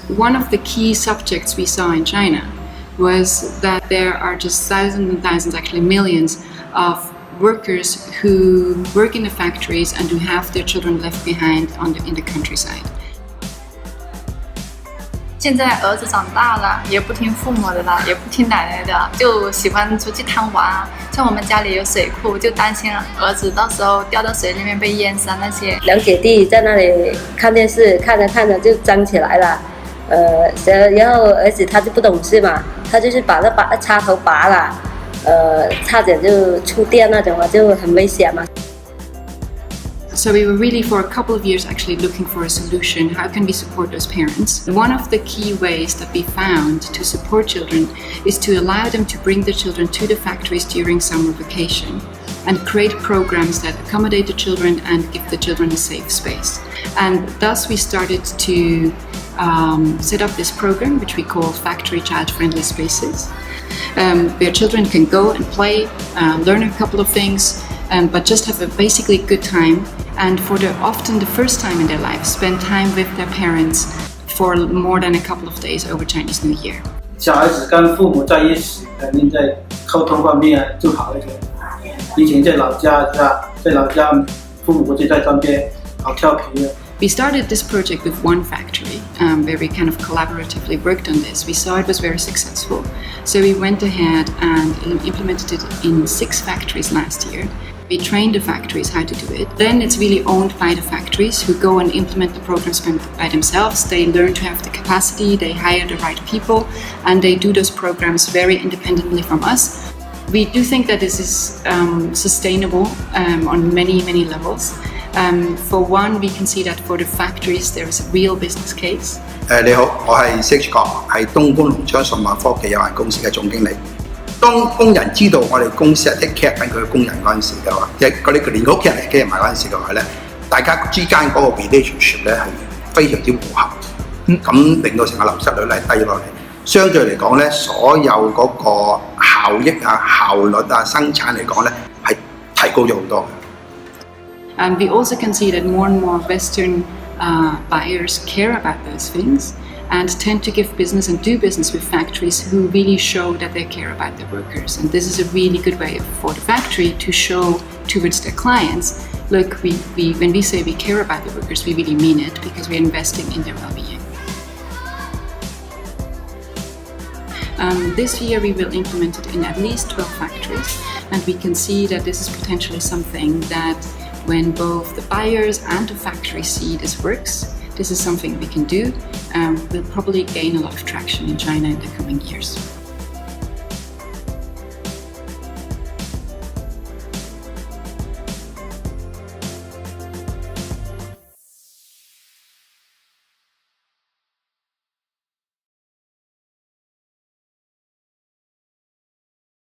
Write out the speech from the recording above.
One of the key subjects we saw in China was that there are just thousands and thousands, actually millions, of workers who work in the factories and who have their children left behind in the countryside. 现在儿子长大了，也不听父母的了，也不听奶奶的，就喜欢出去贪玩。像我们家里有水库，就担心儿子到时候掉到水里面被淹死那些。两姐弟在那里看电视，看着看着就脏起来了。然后儿子他就不懂事嘛，他就是把那插头拔了，差点就触电那种啊，就很危险嘛。So we were really for a couple of years actually looking for a solution. How can we support those parents? One of the key ways that we found to support children is to allow them to bring the children to the factories during summer vacation and create programs that accommodate the children and give the children a safe space. And thus we started to set up this program which we call Factory Child-Friendly Spaces, where children can go and play, learn a couple of things, but just have a basically good time, and for often the first time in their life spend time with their parents for more than a couple of days over Chinese New Year. 小孩子跟父母在一起，肯定在沟通方面就好一点。以前在老家是吧？在老家父母就在身边，好调皮的。We started this project with one factory, where we kind of collaboratively worked on this. We saw it was very successful, so we went ahead and implemented it in 6 factories last year. We trained the factories how to do it. Then it's really owned by the factories who go and implement the programs by themselves. They learn to have the capacity, they hire the right people, and they do those programs very independently from us. We do think that this is sustainable on many, many levels. For one, we can see that for the factories there is a real business case. 你好，我係釋主國，係東莞農場數碼科技有限公司嘅總經理。當工人知道我哋公司係 take care 緊佢嘅工人嗰陣時嘅話，即係佢哋連屋企人嚟 care 埋嗰陣時嘅話咧，大家之間嗰個 relationship 咧係非常之和諧，咁令到成個流失率係低落嚟。相對嚟講咧，所有嗰個效益啊、效率啊、生產嚟講咧係提高咗好多嘅。And we also can see that more and more Western buyers care about those things and tend to give business and do business with factories who really show that they care about their workers. And this is a really good way for the factory to show towards their clients, look, when we say we care about the workers, we really mean it because we're investing in their well-being. This year we will implement it in at least 12 factories, and we can see that this is potentially something that when both the buyers and the factory see this works, this is something we can do, we'll probably gain a lot of traction in China in the coming years.